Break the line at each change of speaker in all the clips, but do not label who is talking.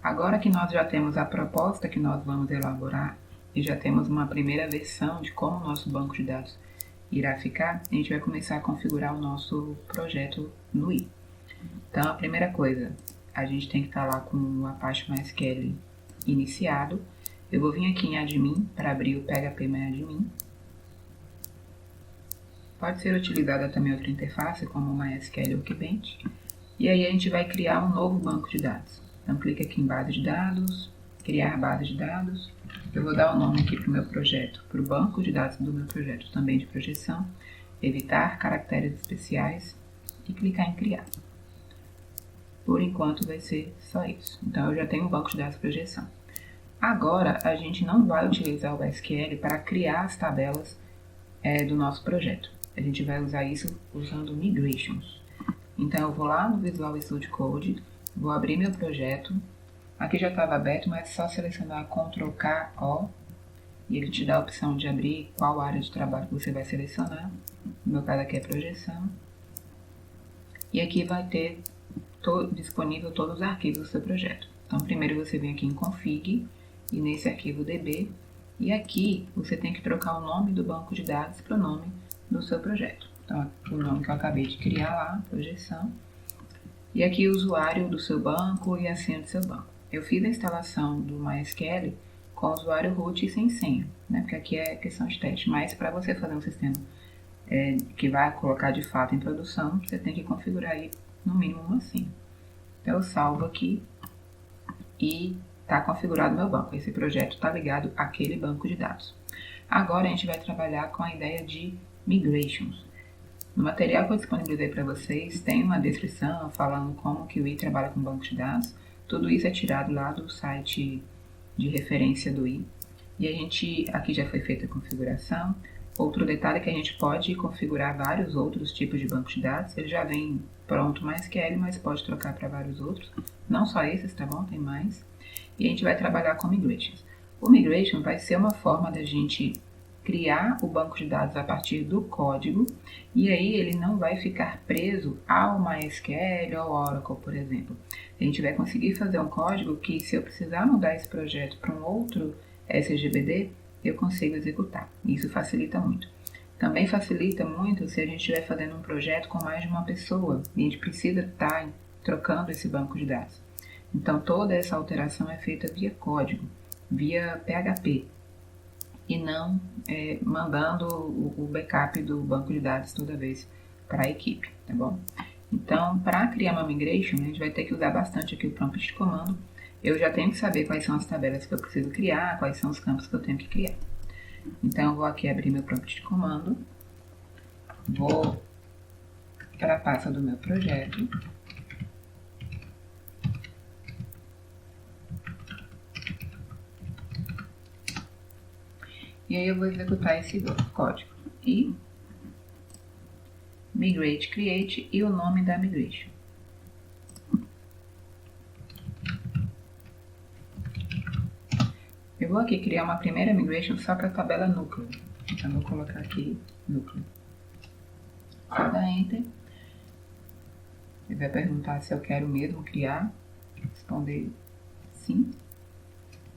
Agora que nós já temos a proposta que nós vamos elaborar e já temos uma primeira versão de como o nosso banco de dados irá ficar, a gente vai começar a configurar o nosso projeto no i. Então, a primeira coisa, a gente tem que estar lá com o Apache MySQL iniciado. Eu vou vir aqui em admin para abrir o phpMyAdmin. Pode ser utilizada também outra interface, como o MySQL Workbench. E aí a gente vai criar um novo banco de dados. Então, clica aqui em base de dados, criar base de dados. Eu vou dar o nome aqui para o meu projeto, para o banco de dados do meu projeto também de projeção, evitar caracteres especiais e clicar em criar. Por enquanto vai ser só isso. Então, eu já tenho um banco de dados de projeção. Agora, a gente não vai utilizar o SQL para criar as tabelas do nosso projeto. A gente vai usar isso usando migrations. Então, eu vou lá no Visual Studio Code, vou abrir meu projeto. Aqui já estava aberto, mas é só selecionar Ctrl+K+O e ele te dá a opção de abrir qual área de trabalho que você vai selecionar. No meu caso aqui é projeção. E aqui vai ter disponível todos os arquivos do seu projeto. Então, primeiro você vem aqui em config e nesse arquivo db, e aqui você tem que trocar o nome do banco de dados para o nome do seu projeto. Então, o nome que eu acabei de criar lá, projeção, e aqui o usuário do seu banco e a senha do seu banco. Eu fiz a instalação do MySQL com o usuário root e sem senha, né? Porque aqui é questão de teste, mas para você fazer um sistema que vai colocar de fato em produção, você tem que configurar aí no mínimo uma senha. Então eu salvo aqui e está configurado meu banco. Esse projeto está ligado àquele banco de dados. Agora a gente vai trabalhar com a ideia de migrations. No material que eu disponibilizei para vocês tem uma descrição falando como que o i trabalha com banco de dados. Tudo isso é tirado lá do site de referência do i. E a gente, aqui já foi feita a configuração. Outro detalhe é que a gente pode configurar vários outros tipos de banco de dados. Ele já vem pronto MySQL, mas pode trocar para vários outros. Não só esses, tá bom? Tem mais. E a gente vai trabalhar com migrations. O migration vai ser uma forma da gente criar o banco de dados a partir do código, e aí ele não vai ficar preso ao MySQL ou ao Oracle, por exemplo. A gente vai conseguir fazer um código que, se eu precisar mudar esse projeto para um outro SGBD, eu consigo executar. Isso facilita muito. Também facilita muito se a gente estiver fazendo um projeto com mais de uma pessoa e a gente precisa estar trocando esse banco de dados. Então, toda essa alteração é feita via código, via PHP, e não mandando o backup do banco de dados toda vez para a equipe, tá bom? Então, para criar uma migration, a gente vai ter que usar bastante aqui o prompt de comando. Eu já tenho que saber quais são as tabelas que eu preciso criar, quais são os campos que eu tenho que criar. Então, eu vou aqui abrir meu prompt de comando, vou para a pasta do meu projeto, e aí eu vou executar esse código. E migrate create e o nome da migration. Eu vou aqui criar uma primeira migration só para a tabela núcleo. Então, vou colocar aqui núcleo. Vou dar Enter. Ele vai perguntar se eu quero mesmo criar. Responder sim.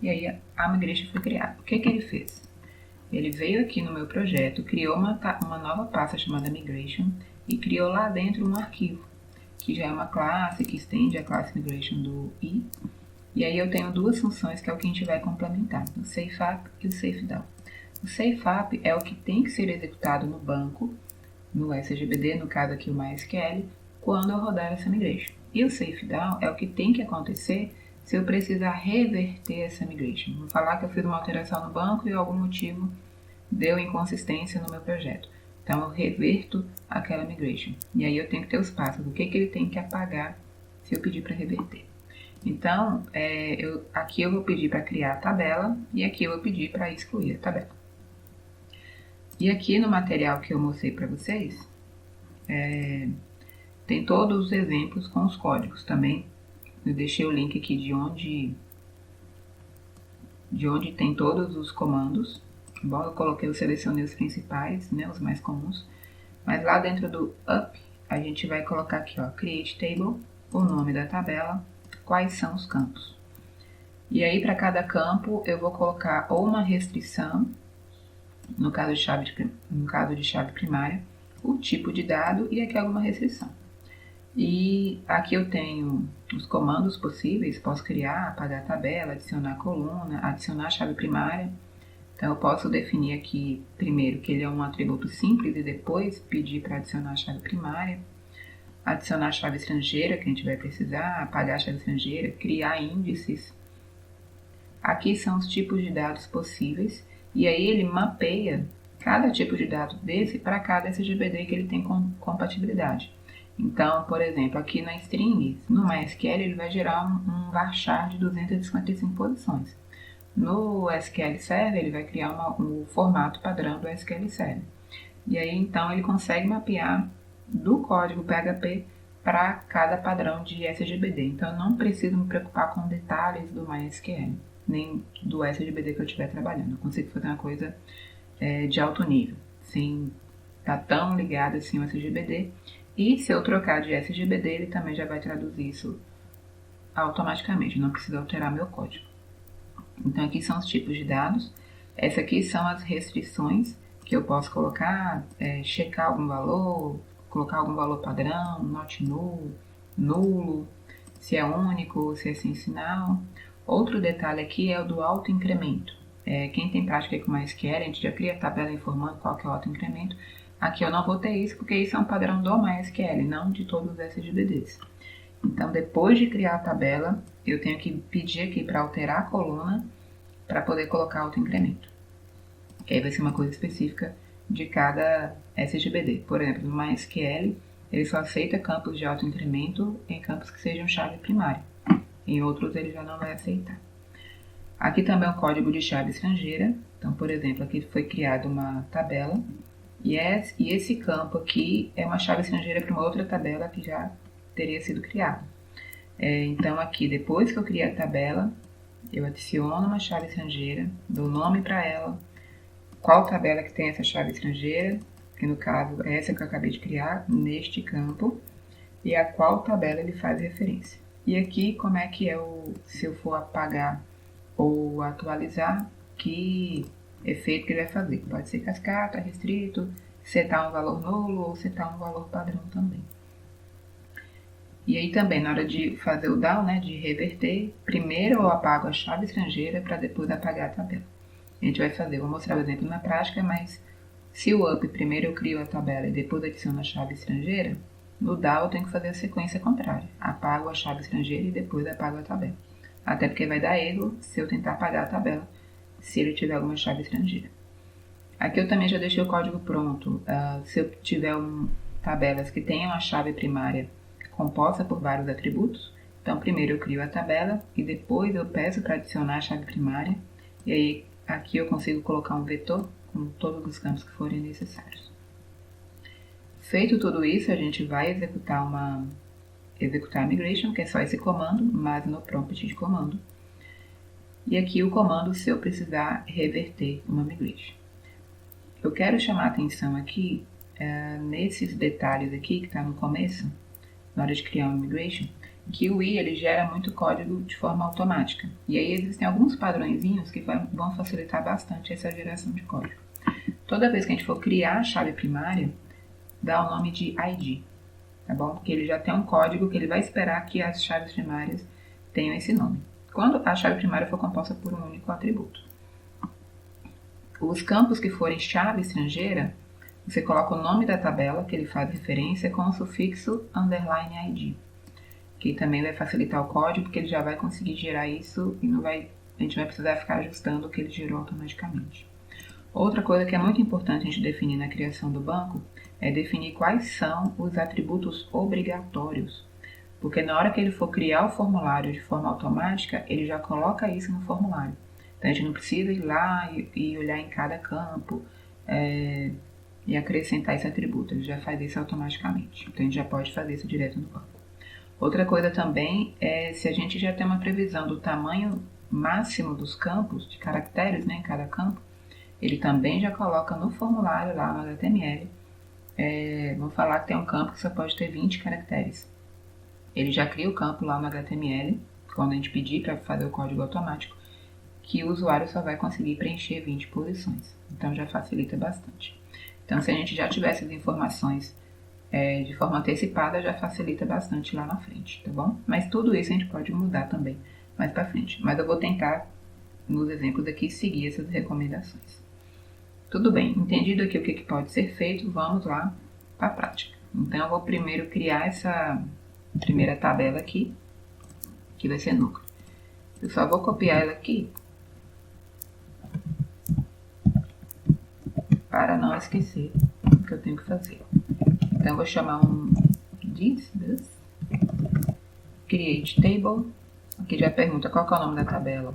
E aí a migration foi criada. O que ele fez? Ele veio aqui no meu projeto, criou uma nova pasta chamada migration e criou lá dentro um arquivo, que já é uma classe que estende a classe migration do i. E aí eu tenho duas funções que é o que a gente vai complementar, o safeUp e o safeDown. O safeUp é o que tem que ser executado no banco, no SGBD, no caso aqui o MySQL, quando eu rodar essa migration. E o safeDown é o que tem que acontecer se eu precisar reverter essa migration. Vou falar que eu fiz uma alteração no banco e algum motivo deu inconsistência no meu projeto. Então eu reverto aquela migration. E aí eu tenho que ter os passos, o que ele tem que apagar se eu pedir para reverter. Então, aqui eu vou pedir para criar a tabela e aqui eu vou pedir para excluir a tabela. E aqui no material que eu mostrei para vocês, tem todos os exemplos com os códigos também. Eu deixei o link aqui de onde tem todos os comandos. Bom, eu selecionei os principais, né, os mais comuns. Mas lá dentro do up, a gente vai colocar aqui, ó, create table, o nome da tabela, quais são os campos. E aí, para cada campo, eu vou colocar ou uma restrição, no caso de chave primária, o tipo de dado e aqui alguma restrição. E aqui eu tenho os comandos possíveis, posso criar, apagar a tabela, adicionar a coluna, adicionar a chave primária. Então eu posso definir aqui primeiro que ele é um atributo simples e depois pedir para adicionar a chave primária, adicionar a chave estrangeira que a gente vai precisar, apagar a chave estrangeira, criar índices. Aqui são os tipos de dados possíveis e aí ele mapeia cada tipo de dado desse para cada SGBD que ele tem compatibilidade. Então, por exemplo, aqui na string, no MySQL, ele vai gerar um varchar de 255 posições. No SQL Server, ele vai criar um formato padrão do SQL Server. E aí, então, ele consegue mapear do código PHP para cada padrão de SGBD. Então, eu não preciso me preocupar com detalhes do MySQL, nem do SGBD que eu estiver trabalhando. Eu consigo fazer uma coisa de alto nível, sem estar tão ligado assim ao SGBD. E se eu trocar de SGBD, ele também já vai traduzir isso automaticamente, não precisa alterar meu código. Então aqui são os tipos de dados, essa aqui são as restrições que eu posso colocar, checar algum valor, colocar algum valor padrão, not null, nulo, se é único, se é sem sinal. Outro detalhe aqui é o do autoincremento. Quem tem prática com MySQL, a gente já cria a tabela informando qual que é o autoincremento. Aqui eu não vou ter isso, porque isso é um padrão do MySQL, não de todos os SGBDs. Então, depois de criar a tabela, eu tenho que pedir aqui para alterar a coluna para poder colocar autoincremento. Que aí vai ser uma coisa específica de cada SGBD. Por exemplo, no MySQL, ele só aceita campos de autoincremento em campos que sejam chave primária. Em outros, ele já não vai aceitar. Aqui também é um código de chave estrangeira. Então, por exemplo, aqui foi criada uma tabela. E esse campo aqui é uma chave estrangeira para uma outra tabela que já teria sido criada. Então aqui, depois que eu criei a tabela, eu adiciono uma chave estrangeira, dou nome para ela, qual tabela que tem essa chave estrangeira, que no caso é essa que eu acabei de criar, neste campo, e a qual tabela ele faz referência. E aqui, como é que se eu for apagar ou atualizar, que efeito que ele vai fazer. Pode ser cascata, restrito, setar um valor nulo ou setar um valor padrão também. E aí também, na hora de fazer o down, de reverter, primeiro eu apago a chave estrangeira para depois apagar a tabela. A gente vai fazer, vou mostrar o exemplo na prática, mas se o up primeiro eu crio a tabela e depois adiciono a chave estrangeira, no down eu tenho que fazer a sequência contrária. Apago a chave estrangeira e depois apago a tabela. Até porque vai dar erro se eu tentar apagar a tabela, se ele tiver alguma chave estrangeira. Aqui eu também já deixei o código pronto. Se eu tiver tabelas que tenham a chave primária composta por vários atributos, então primeiro eu crio a tabela e depois eu peço para adicionar a chave primária. E aí aqui eu consigo colocar um vetor com todos os campos que forem necessários. Feito tudo isso, a gente vai executar a migration, que é só esse comando, mas no prompt de comando. E aqui o comando se eu precisar reverter uma migration. Eu quero chamar a atenção aqui nesses detalhes aqui que está no começo, na hora de criar uma migration, que o i ele gera muito código de forma automática. E aí existem alguns padrõezinhos que vão facilitar bastante essa geração de código. Toda vez que a gente for criar a chave primária, dá o nome de ID, tá bom? Porque ele já tem um código que ele vai esperar que as chaves primárias tenham esse nome. Quando a chave primária for composta por um único atributo. Os campos que forem chave estrangeira, você coloca o nome da tabela que ele faz referência com o sufixo _id, que também vai facilitar o código, porque ele já vai conseguir gerar isso e a gente vai precisar ficar ajustando o que ele gerou automaticamente. Outra coisa que é muito importante a gente definir na criação do banco é definir quais são os atributos obrigatórios, porque na hora que ele for criar o formulário de forma automática, ele já coloca isso no formulário. Então a gente não precisa ir lá e olhar em cada campo e acrescentar esse atributo, ele já faz isso automaticamente. Então a gente já pode fazer isso direto no banco. Outra coisa também é se a gente já tem uma previsão do tamanho máximo dos campos, de caracteres em cada campo, ele também já coloca no formulário lá no HTML. Vamos falar que tem um campo que só pode ter 20 caracteres. Ele já cria o campo lá no HTML quando a gente pedir para fazer o código automático, que o usuário só vai conseguir preencher 20 posições. Então já facilita bastante. Então se a gente já tivesse as informações de forma antecipada, já facilita bastante lá na frente, tá bom? Mas tudo isso a gente pode mudar também mais para frente. Mas eu vou tentar, nos exemplos aqui, seguir essas recomendações. Tudo bem, entendido aqui o que pode ser feito, vamos lá para a prática. Então eu vou primeiro criar essa primeira tabela aqui, que vai ser núcleo. Eu só vou copiar ela aqui, para não esquecer o que eu tenho que fazer. Então eu vou chamar um this, create table. Aqui já pergunta qual que é o nome da tabela.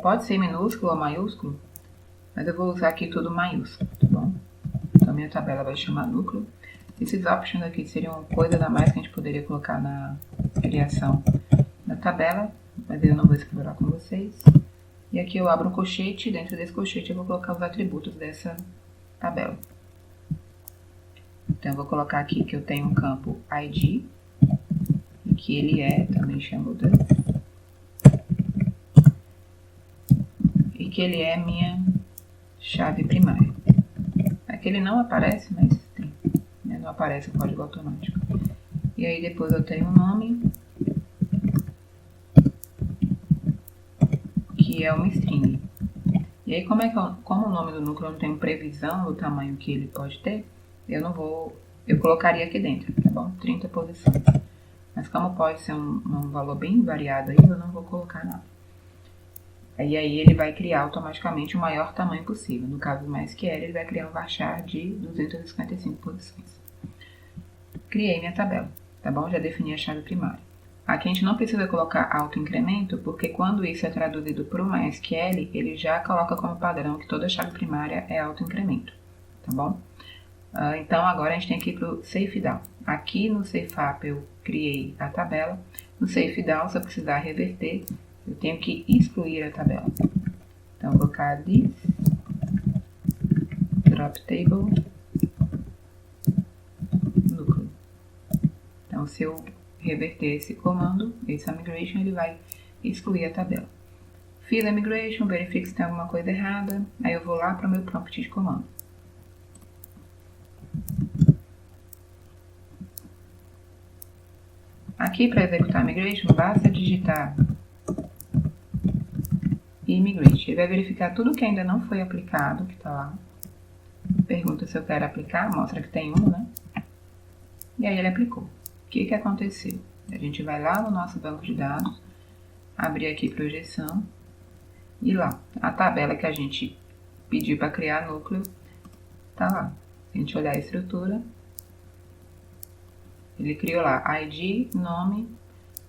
Pode ser minúsculo ou maiúsculo, mas eu vou usar aqui tudo maiúsculo, tá bom? Então minha tabela vai chamar núcleo. Esses options aqui seriam coisas a mais que a gente poderia colocar na criação da tabela, mas eu não vou explorar com vocês. E aqui eu abro um colchete, e dentro desse colchete eu vou colocar os atributos dessa tabela. Então eu vou colocar aqui que eu tenho um campo ID, e que ele também chamo de, e que ele é minha chave primária. Aqui ele não aparece, mas tem, né? Não aparece o código automático. E aí depois eu tenho um nome, que é uma string. E aí como o nome do núcleo não tem previsão do tamanho que ele pode ter, eu colocaria aqui dentro, tá bom? 30 posições. Mas como pode ser um valor bem variado aí, eu não vou colocar nada. E aí ele vai criar automaticamente o maior tamanho possível. No caso do MySQL, ele vai criar um varchar de 255 posições. Criei minha tabela, tá bom? Já defini a chave primária. Aqui a gente não precisa colocar autoincremento, porque quando isso é traduzido para o MySQL, ele já coloca como padrão que toda chave primária é autoincremento, tá bom? Então agora a gente tem que ir para o SafeDown. Aqui no SafeUp eu criei a tabela. No SafeDown, se eu precisar reverter, eu tenho que excluir a tabela. Então eu vou colocar this drop table núcleo. Então se eu reverter esse comando, essa migration, ele vai excluir a tabela. Fiz a migration, verifico se tem alguma coisa errada, aí eu vou lá para o meu prompt de comando. Aqui para executar a migration, basta digitar imigrate. Ele vai verificar tudo que ainda não foi aplicado, que está lá. Pergunta se eu quero aplicar, mostra que tem um, né? E aí ele aplicou. O que aconteceu? A gente vai lá no nosso banco de dados, abrir aqui projeção, e lá, a tabela que a gente pediu para criar núcleo, tá lá. Se a gente olhar a estrutura, ele criou lá ID, nome,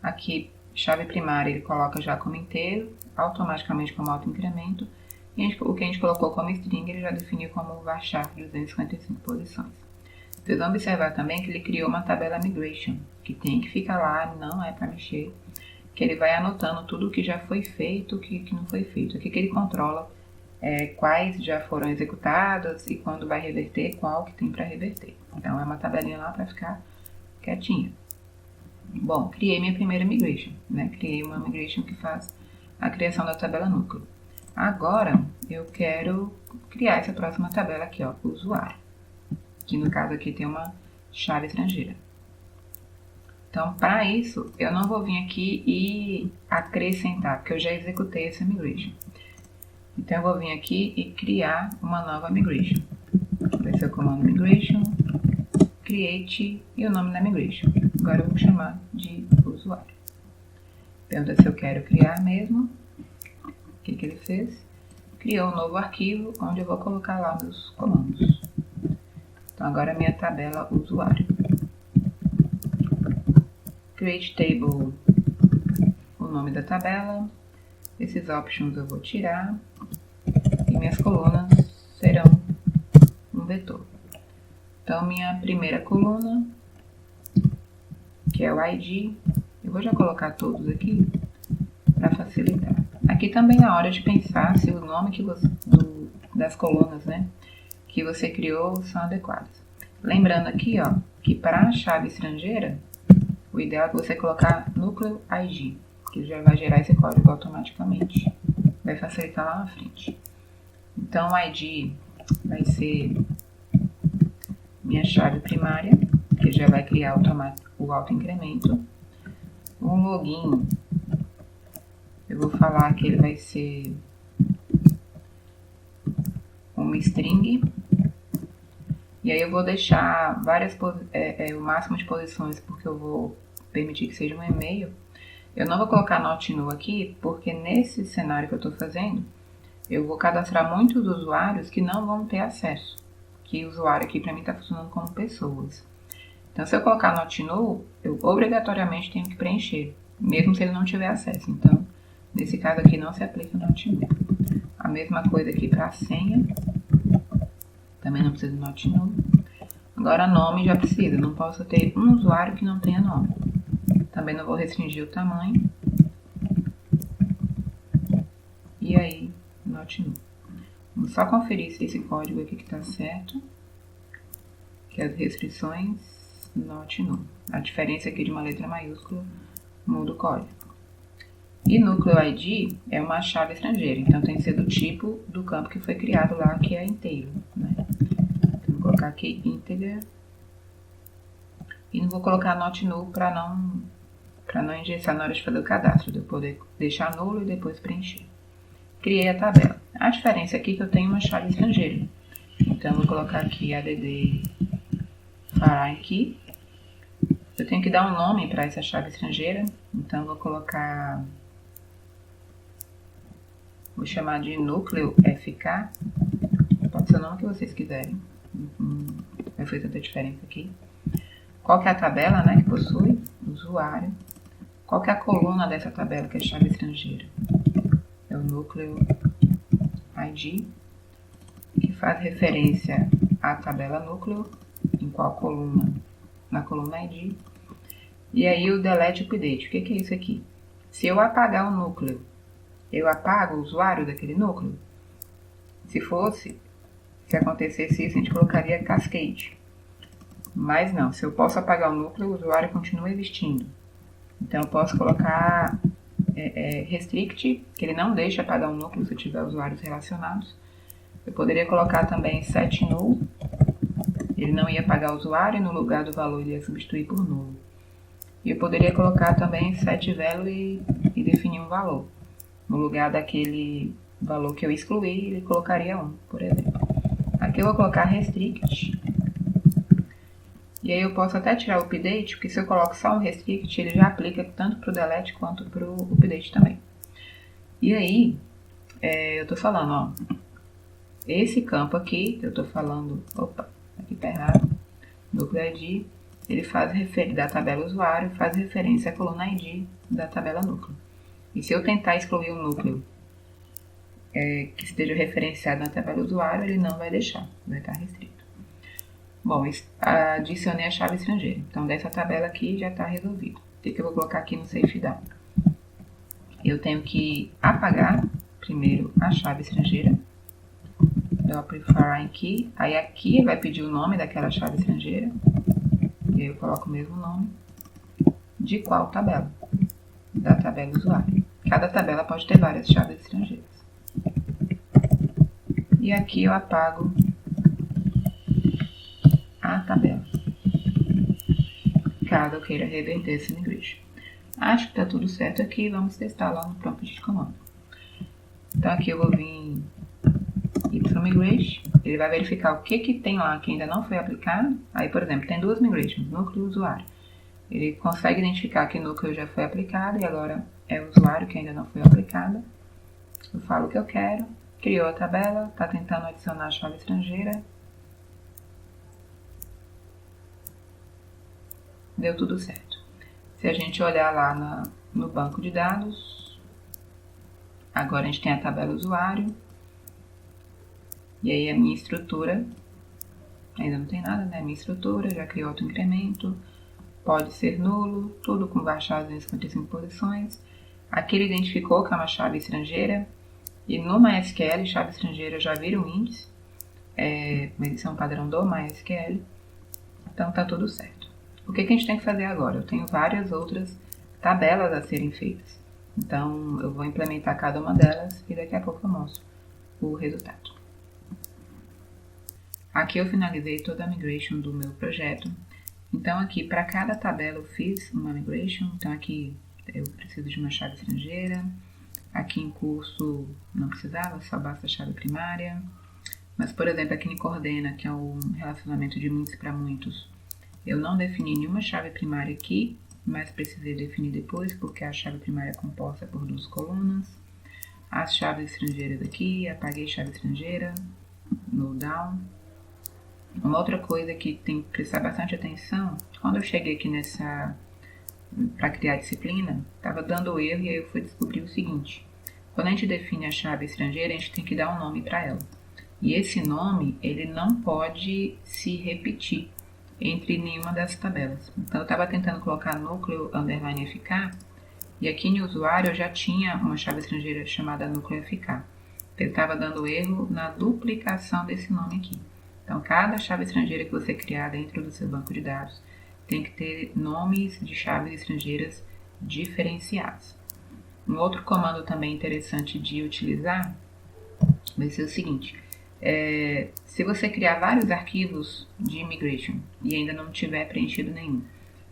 aqui chave primária ele coloca já como inteiro, automaticamente como autoincremento, e o que a gente colocou como string ele já definiu como varchar de 255 posições. Vocês vão observar também que ele criou uma tabela migration, que tem que ficar lá, não é para mexer, que ele vai anotando tudo o que já foi feito, o que não foi feito. Aqui que ele controla quais já foram executadas e quando vai reverter, qual que tem para reverter. Então é uma tabelinha lá para ficar quietinha. Bom, criei minha primeira migration, né? Criei uma migration que faz a criação da tabela núcleo. Agora eu quero criar essa próxima tabela aqui, ó, usuário. Que no caso aqui tem uma chave estrangeira. Então, para isso, eu não vou vir aqui e acrescentar, porque eu já executei essa migration. Então, eu vou vir aqui e criar uma nova migration. Vai ser o comando migration, create e o nome da migration. Agora eu vou chamar de usuário. Pergunta se eu quero criar mesmo. O que ele fez? Criou um novo arquivo, onde eu vou colocar lá meus comandos. Então, agora a minha tabela usuário. Create table, o nome da tabela. Esses options eu vou tirar. E minhas colunas serão um vetor. Então, minha primeira coluna, que é o ID, eu vou já colocar todos aqui para facilitar. Aqui também é a hora de pensar se o nome das colunas, né, que você criou são adequados. Lembrando aqui, ó, que para a chave estrangeira, o ideal é você colocar núcleo ID, que já vai gerar esse código automaticamente. Vai facilitar lá na frente. Então, o ID vai ser minha chave primária, que já vai criar o autoincremento. O login, eu vou falar que ele vai ser uma string. E aí eu vou deixar o máximo de posições, porque eu vou permitir que seja um e-mail. Eu não vou colocar not null aqui, porque nesse cenário que eu estou fazendo, eu vou cadastrar muitos usuários que não vão ter acesso. Que o usuário aqui para mim está funcionando como pessoas. Então, se eu colocar not null, eu obrigatoriamente tenho que preencher, mesmo se ele não tiver acesso. Então, nesse caso aqui não se aplica not null. A mesma coisa aqui para a senha. Também não precisa de not null. Agora, nome já precisa. Não posso ter um usuário que não tenha nome. Também não vou restringir o tamanho. E aí, not null. Vamos só conferir se esse código aqui que está certo. Que as restrições, not null. A diferença aqui de uma letra maiúscula muda o código. E núcleo ID é uma chave estrangeira. Então, tem que ser do tipo do campo que foi criado lá, que é inteiro, né? Então, vou colocar aqui integer. E não vou colocar not null para não engessar na hora de fazer o cadastro, de eu poder deixar nulo e depois preencher. Criei a tabela. A diferença aqui é que eu tenho uma chave estrangeira. Então, vou colocar aqui add foreign key. Eu tenho que dar um nome para essa chave estrangeira. Então, vou colocar... Vou chamar de núcleo FK. Pode ser o nome que vocês quiserem. Não vai fazer tanta diferença aqui. Qual que é a tabela, né, que possui? Usuário. Qual que é a coluna dessa tabela, que é chave estrangeira? É o núcleo ID, que faz referência à tabela núcleo, em qual coluna? Na coluna ID. E aí o delete update. O que é isso aqui? Se eu apagar o núcleo, eu apago o usuário daquele núcleo? Se acontecesse isso, a gente colocaria cascade. Mas não, se eu posso apagar o núcleo, o usuário continua existindo. Então eu posso colocar restrict, que ele não deixa apagar o núcleo se tiver usuários relacionados. Eu poderia colocar também set null, ele não ia apagar o usuário e no lugar do valor ele ia substituir por nulo. E eu poderia colocar também set value e definir um valor. No lugar daquele valor que eu excluí, ele colocaria 1, por exemplo. Aqui eu vou colocar restrict. E aí eu posso até tirar o update, porque se eu coloco só um restrict, ele já aplica tanto para o delete quanto para o update também. E aí, eu tô falando, ó, esse campo aqui, eu tô falando, opa, aqui tá errado, núcleo ID, ele faz referência da tabela usuário, faz referência à coluna ID da tabela núcleo. E se eu tentar excluir o núcleo que esteja referenciado na tabela usuário, ele não vai deixar, vai estar restrito. Bom, adicionei a chave estrangeira. Então, dessa tabela aqui já está resolvido. O que eu vou colocar aqui no safe data? Eu tenho que apagar primeiro a chave estrangeira. Foreign key. Aí aqui vai pedir o nome daquela chave estrangeira. E aí eu coloco o mesmo nome. De qual tabela? Da tabela usuário. Cada tabela pode ter várias chaves estrangeiras. E aqui eu apago a tabela, caso eu queira reverter esse migration. Acho que está tudo certo aqui, vamos testar lá no prompt de comando. Então aqui eu vou vir y-migration, ele vai verificar o que tem lá que ainda não foi aplicado. Aí, por exemplo, tem duas migrations, núcleo e usuário. Ele consegue identificar que núcleo já foi aplicado e agora é o usuário que ainda não foi aplicado. Eu falo o que eu quero, criou a tabela, está tentando adicionar a chave estrangeira. Deu tudo certo. Se a gente olhar lá no banco de dados, agora a gente tem a tabela usuário, e aí a minha estrutura, ainda não tem nada, né? A minha estrutura já criou outro incremento, pode ser nulo, tudo com baixado em 55 posições. Aqui ele identificou que é uma chave estrangeira, e no MySQL, chave estrangeira já vira um índice, mas isso é um padrão do MySQL, então tá tudo certo. O que a gente tem que fazer agora? Eu tenho várias outras tabelas a serem feitas. Então, eu vou implementar cada uma delas e daqui a pouco eu mostro o resultado. Aqui eu finalizei toda a migration do meu projeto. Então, aqui para cada tabela eu fiz uma migration. Então, aqui eu preciso de uma chave estrangeira. Aqui em curso não precisava, só basta a chave primária. Mas, por exemplo, aqui em coordena, que é um relacionamento de muitos para muitos, eu não defini nenhuma chave primária aqui, mas precisei definir depois, porque a chave primária é composta por 2 colunas. As chaves estrangeiras aqui, apaguei chave estrangeira, no down. Uma outra coisa que tem que prestar bastante atenção, quando eu cheguei aqui para criar a disciplina, estava dando erro e aí eu fui descobrir o seguinte: quando a gente define a chave estrangeira, a gente tem que dar um nome para ela. E esse nome, ele não pode se repetir entre nenhuma das tabelas. Então, eu estava tentando colocar núcleo underline FK, e aqui no usuário eu já tinha uma chave estrangeira chamada núcleo FK. Ele estava dando erro na duplicação desse nome aqui. Então, cada chave estrangeira que você criar dentro do seu banco de dados tem que ter nomes de chaves estrangeiras diferenciados. Um outro comando também interessante de utilizar vai ser o seguinte: se você criar vários arquivos de migration e ainda não tiver preenchido nenhum,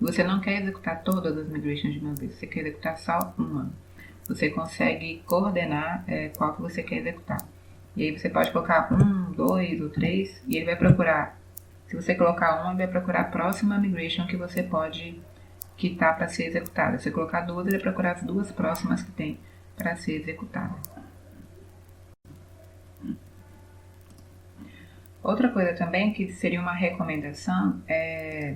você não quer executar todas as migrations de uma vez, você quer executar só uma, você consegue coordenar qual que você quer executar. E aí você pode colocar 1, 2 ou 3 e ele vai procurar. Se você colocar 1, ele vai procurar a próxima migration que está para ser executada. Se você colocar 2, ele vai procurar as 2 próximas que tem para ser executada. Outra coisa também que seria uma recomendação é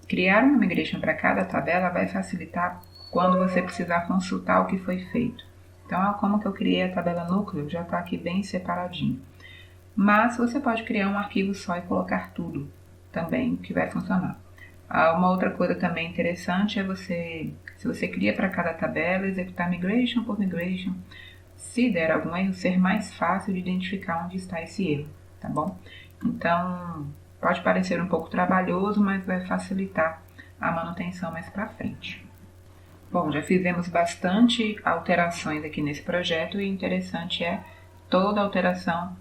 criar uma migration para cada tabela vai facilitar quando você precisar consultar o que foi feito. Então, como que eu criei a tabela núcleo, já está aqui bem separadinho. Mas você pode criar um arquivo só e colocar tudo também, que vai funcionar. Uma outra coisa também interessante é se você cria para cada tabela, executar migration por migration. Se der algum erro, ser mais fácil de identificar onde está esse erro, tá bom? Então, pode parecer um pouco trabalhoso, mas vai facilitar a manutenção mais para frente. Bom, já fizemos bastante alterações aqui nesse projeto e o interessante é toda alteração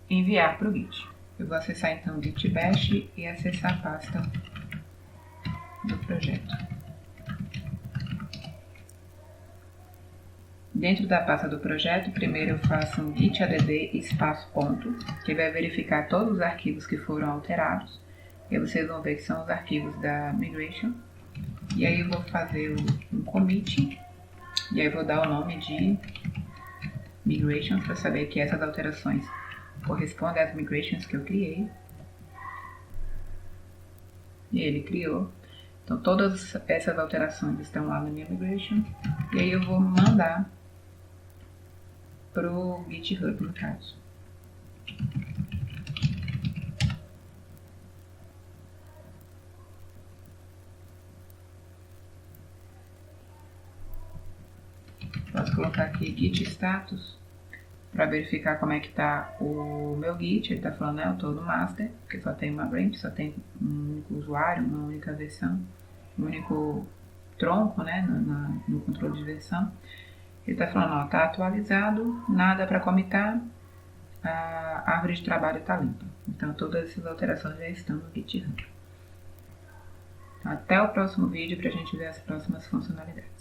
enviar para o Git. Eu vou acessar então o Git Bash e acessar a pasta do projeto. Dentro da pasta do projeto, primeiro eu faço um git add espaço ponto, que vai verificar todos os arquivos que foram alterados. E aí vocês vão ver que são os arquivos da migration. E aí eu vou fazer um commit, e aí eu vou dar o nome de migrations para saber que essas alterações correspondem às migrations que eu criei. E ele criou. Então todas essas alterações estão lá na minha migration. E aí eu vou mandar para o GitHub, no caso. Posso colocar aqui git status para verificar como é que está o meu git. Ele está falando, eu estou no master, porque só tem uma branch, só tem um único usuário, uma única versão, um único tronco, né, no controle de versão. Ele está falando, está atualizado, nada para comitar, a árvore de trabalho está limpa. Então todas essas alterações já estão no GitHub. Até o próximo vídeo para a gente ver as próximas funcionalidades.